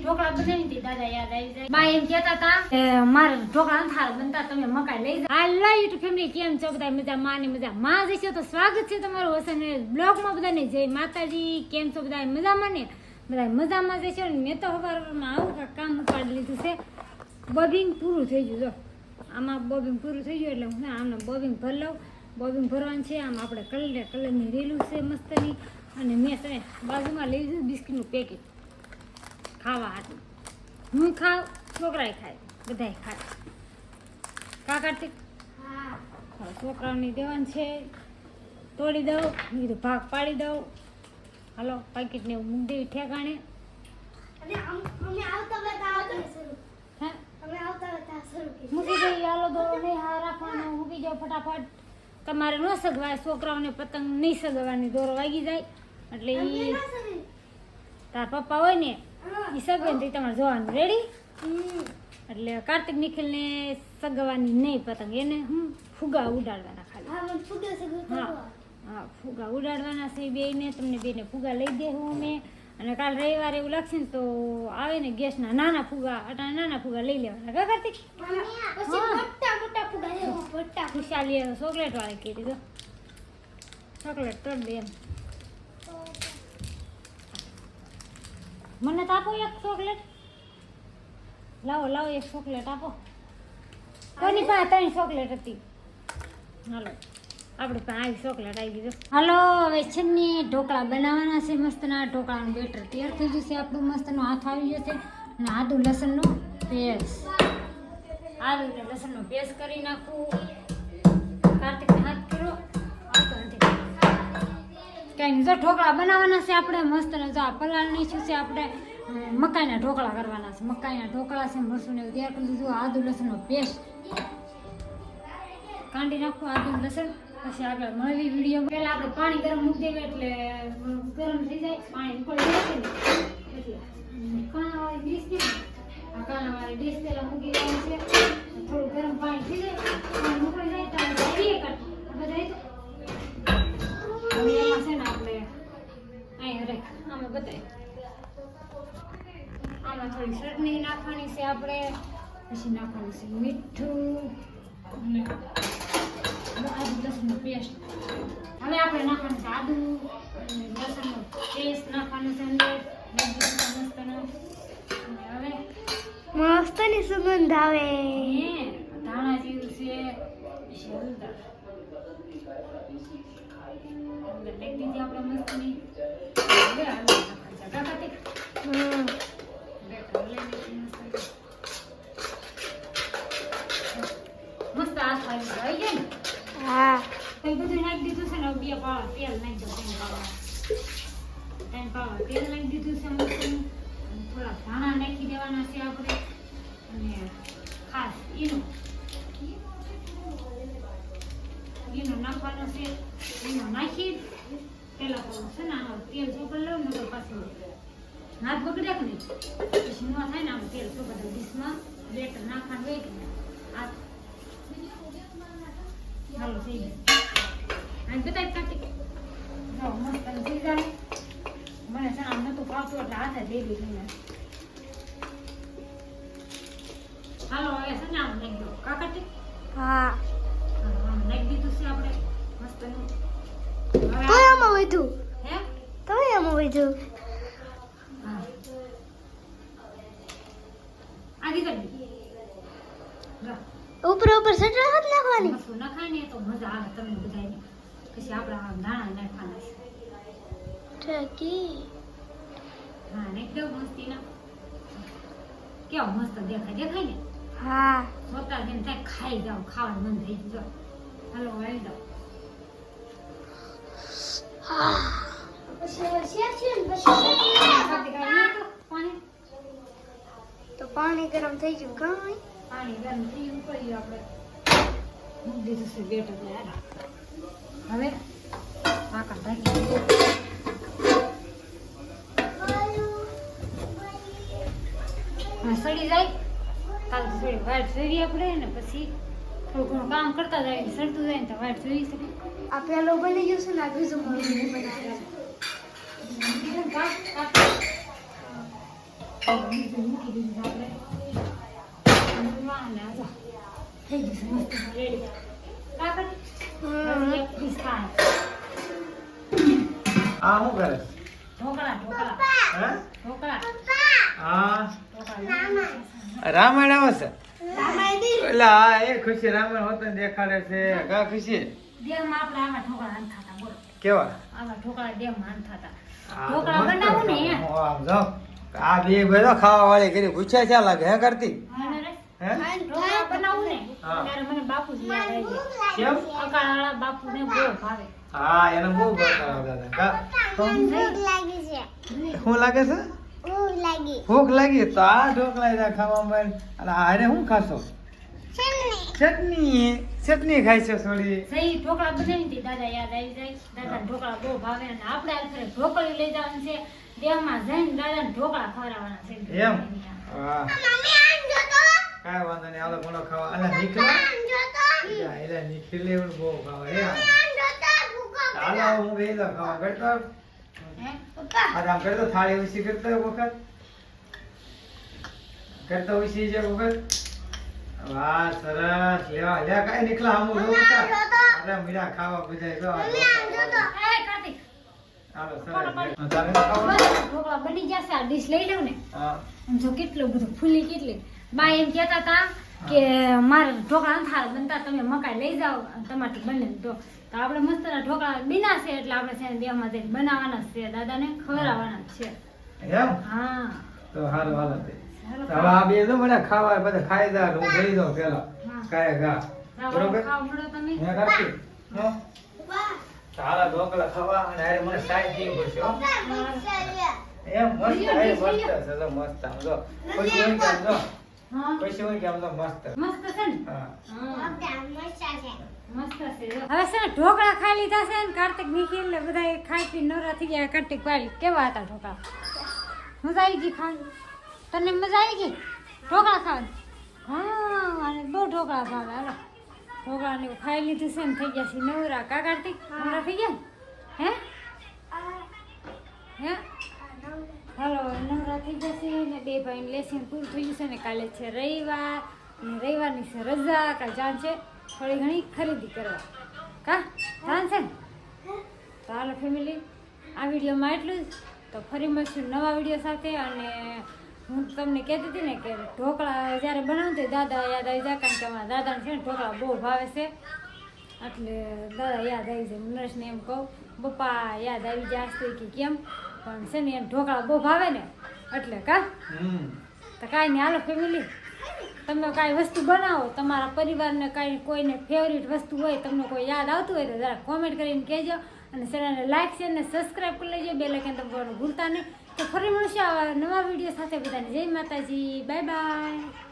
ઢોકળા બનાવી હતી દાદા યાદ આવી જાય બા એમ કહેતા હતા કે મારે ઢોકળા નથી સારા બનતા તમે મકાઈ લઈ જાઓ હાલો યુટ્યુબ ફેમિલી કેમ છો બધા મજા માને મજા માં જશો તો સ્વાગત છે તમારું વસન બ્લોગમાં બધાને જય માતાજી કેમ છો બધા મજામાં ને બધા મજામાં જશો ને મેં તો સવારમાં આવું કામ ઉપાડી લીધું છે બોબિંગ પૂરું થઈ ગયું જો આમાં બોબિંગ પૂરું થઈ ગયું એટલે હું આમને બોબિંગ ભરી લઉં બોબિંગ ભરવાનું છે આમ આપણે કલરની રેલું છે મસ્તની અને મેં છે બાજુમાં લઈ લીધું બિસ્કીટનું પેકેટ ખાવા હાટું હું ખાવ છોકરાએ ખાય બધાએ ખાય કા કાર્તિક છોકરાઓને દેવાનું છે તોડી દઉં કીધું ભાગ પાડી દઉં હાલો પેકેટને એવું મૂકી દેવી ઠેકાણે મૂકી દઈ હાલો દોડો નહીં હા રાખવાનો મૂકી જાઓ ફટાફટ તમારે ન સગવાય છોકરાઓને પતંગ નહીં સગવાની દોરો વાગી જાય એટલે એ તાર પપ્પા હોય ને એ સગવે ને તમારે જોવાનું રેડી એટલે કાર્તિક નિખિલને સગવાની નહીં પતંગ એને ફુગા ઉડાડવાના ખાલી હા ફુગા ઉડાડવાના છે બેને તમને બેને ફુગા લઈ દેવું અમે અને કાલ રવિવારે એવું લાગશે ને તો આવે ને ગેસના નાના ફુગા નાના ફુગા લઈ લેવાના કા કાર્તિક ખુશાલી ચોકલેટ વાળી કીધી તો ચોકલેટ તોડ દે એમ મને તો આપો એક ચોકલેટ લાવો એક ચોકલેટ આપો કોની પાસે 3 ચોકલેટ હતી હાલો આપણે પાસે આવી ચોકલેટ આવી ગઈ હાલો હવે છે ને ઢોકળા બનાવવાના છે મસ્તના ઢોકળાનું બેટર તૈયાર થઈ જશે આપણું મસ્તનો હાથ આવી જશે અને આદુ લસણનો પેસ્ટ આદુ ને લસણનો પેસ્ટ કરી નાખું કાર્તિકને હાથ કરો આવતો નથી કઈ જો ઢોકળા બનાવવાના છે આપણે મસ્ત ને જો પલાળ નાખ્યું છે આપણે મકાઈના ઢોકળા કરવાના છે મકાઈના ઢોકળા છે મરસું ને તૈયાર કરી દીધું આદુ લસણનો પેસ્ટ કાંડી નાખું આદુ લસણ પછી આગળ મળવી વિડીયો પહેલા આપણે પાણી ગરમ મૂકી દેવું એટલે ગરમ થઈ જાય પાણી ઉકળી જાય ને એટલે કાણાવાળી ડીશ છે આ કાણાવાળી ડીશ પહેલા મૂકી દેવાનું છે થોડું ગરમ પાણી થઈ જાય પાણી ઉકળી જાય તો આપણે બધા હવે એમાં છે ને આપણે અહીં રેખ આમાં બતાવી આમાં થોડી ચટણી નાખવાની છે આપણે પછી નાખવાનું છે મીઠું અને આદુ લસણનો પેસ્ટ હવે આપણે નાખવાનું છે આદુ અને લસણનો પેસ્ટ નાખવાનું છે અંદર હવે મસ્તની સુગંધ આવે ધાણા જીરું છે પછી હળદર અંદર નાખી દીધી આપણે મસ્તની હવે આલુ નાખવાનું છે કાકાતી મસ્ત હાથ આવી જાય ને હા તો બધું નાખી દીધું છે ને 2 પાવા તેલ નાખી દો 3 પાવા તેલ નાખી દીધું છે મસ્તનું થોડા ધાણા નાખી દેવાના છે આપણે અને ખાસ ઈનો નાખવાનો છે ઈનો નાખી પેલા છે ને તેલ ચોપડ લઉં ને તો પાછું હાથ બગડે કે નહીં પછી ન થાય ને આપણે તેલ ચોપડ ડીશમાં બેટર નાખવાનું હોય કે હાથ હાલો થઈ ગયું આજ બતાવી કાર્તિક જો મસ્ત થઈ જાય મને છે આમ નતું પાવતું એટલે હાથે દે દીધું હાલો હવે છે ને આમ નાખી દો કા કાર્તિક હા આમ નાખી દીધું છે આપણે મસ્તનું તો આમાં વધ્યું હે તો આમાં વધ્યું હા આજી કરી ઉપર સટરા હાથ નાખવાની મસ્ત નખાય ને તો મજા આવે તમને બધાને પછી આપણે આમ દાણા નાખવાના છે ઠીકી હા ને કેવું મસ્તીના કેવો મસ્ત દેખાય ને હા જોતા જેમ થાય ખાઈ જાવ ખાવાનું મન થઈ ગયું હાલો વાળી દો હા પાણી તો પાણી ગરમ થઈ ગયું કાંઈ પાણી ગરમ થઈ ઉકળી આપણે મૂકી દીધું છે બેટર હવે પાકા ઢાંકી સડી જાય કાલ તો થોડી વાઈટ જોઈએ આપણે ને પછી થોડું ઘણું કામ કરતા જાય સડતું જાય ને તો વાઈટ જોઈ શકે આ પેલો બની ગયું છે ને આ બીજું બનાવે મૂકી દીધું આપણે અને આ જો થઈ ગયું છે મસ્ત રેડી કાકર એક પીસ થાય આ શું કરે ઢોકળા ઢોકળા હે ઢોકળા હા ઢોકળા રામાયણ આવે છે એટલે હા એ ખુશી રામાયણ હોત દેખાડે છે કા ખુશી દેહમાં આપણે આવા ઢોકળા આન થતા બોલો કેવા આવા ઢોકળા દેહમાં આન થતા આ તો ઢોકળા મસ્ત બનાવું ને એમ. આમ જો આ બે બધો ખાવા વાળી કરી પૂછ્યા છે લાગે હે કરતી અને રે હે ઢોકળા બનાવું ને હા. ત્યારે મને બાપુજી યાદ આવી કેમ જાય અકાળવાળા બાપુને બહુ ભાવે હા એને બહુ ભાવતા દાદા કા ભૂખ લાગી છે શું લાગે છે ભૂખ લાગી ભૂખ લાગી તો આ ઢોકળા જા ખાવામાં અને આરે શું ખાશો ચટણી ચટણી ખાય છે થોડી સહી ઢોકળા બનાવી હતી દાદા યાદ આવી જાય દાદા ઢોકળા બહુ ભાવે અને આપણે આ ફરે ઢોકળી લઈ જવાનું છે દેહમાં જઈને દાદાને ઢોકળા ખવડાવવાના છે એમ હા મમ્મી આમ જો તો કાંઈ વાંધો નહીં હાલો ઘણો ખાવા અલા નીકળો આમ જો તો એટલે નીકળી એવું બહુ ખાવા હે આમ જો તો ભૂખો હાલો હું ગયેલો ખાવા કરતો હે પપ્પા આરામ કરતો થાળી ઉસી કરતો એક વખત કરતો ઉસી જે વખત વાહ સરસ લેવા લે કાંઈ નીકળા આમ જો બેટા અરે મીરા ખાવા બધા જો મમ્મી આમ જો તો એ કાર્તિક હાલો સરસ તારે ખાવા બસ ઢોકળા બની જશે આ ડીશ લઈ લઉં ને હા આમ જો કેટલું બધું ફૂલી કેટલી બા એમ કહેતા હતા કે મારે ઢોકળા અંથાર બનતા તમે મકાઈ લઈ જાઓ તમારથી બને તો આપણે મસ્તના ઢોકળા બીના છે એટલે આપણે છે ને દેહમાં જઈને બનાવવાના જ છે દાદાને ખવડાવવાના જ છે એમ હા તો હારું હાલો તે ચાલો હવે આ બે જો મને ખાવા બધા ખાઈ જા હું ગઈ દઉં પેલા હા. કાય ગા બરોબર ખાવ મળો તમે હે કાકી હો પપ્પા સારા ઢોકળા ખાવા અને હારે મને સાઈડ દેવી પડશે હો પપ્પા એમ મસ્ત એ મસ્ત છે જો મસ્ત આમ જો પૈસા હોય કે આમ જો હા પૈસા હોય કે આમ જો મસ્ત મસ્ત છે ને હા હા મસ્ત છે મસ્ત છે જો. હવે છે ને ઢોકળા ખાઈ લીધા છે ને કાર્તિક નિખિલ ને બધા ખાઈ પી નવરા થઈ ગયા કાર્તિક ભાઈ કેવા હતા ઢોકળા મજા આવી ગઈ ખાવાની તને મજા આવી ગઈ ઢોકળા ખાવાની હા અને બહુ ઢોકળા ભાવે હાલો ઢોકળા ને એવું ખાઈ લીધું છે ને થઈ ગયા છે નવરા કા કાર્તિક નવરા થઈ ગયા ને? હે હાલો નવરા થઈ જશે ને બે ભાઈને લેસન પૂરું થઈ જશે ને કાલે છે રવિવાર ને રવિવારની છે રજા કાલે જાણ છે થોડી ઘણી ખરીદી કરવા કા જાણ છે ને તો હાલો ફેમિલી આ વિડીયોમાં એટલું જ તો ફરી મળશું નવા વિડીયો સાથે અને હું તમને કહેતી હતી ને કે ઢોકળા જ્યારે બનાવતી દાદા યાદ આવી જાય કારણ કે અમારા દાદાને છે ને ઢોકળા બહુ ભાવે છે એટલે દાદા યાદ આવી જાય નરેશને એમ કહું પપ્પા યાદ આવી જાય તો કે કેમ પણ છે ને એમ ઢોકળા બહુ ભાવે ને એટલે કા તો કાંઈ નહીં હાલો ફેમિલી તમે કાંઈ વસ્તુ બનાવો તમારા પરિવારને કાંઈ કોઈને ફેવરિટ વસ્તુ હોય તમને કોઈ યાદ આવતું હોય તો જરા કોમેન્ટ કરીને કહેજો અને ચેનલને લાઈક શેર અને સબસ્ક્રાઈબ કરી લેજો બેલ આઇકન દબાવવાનું ભૂલતા નહીં તો ફરી મળશે આવા નવા વિડીયો સાથે બધાને જય માતાજી બાય બાય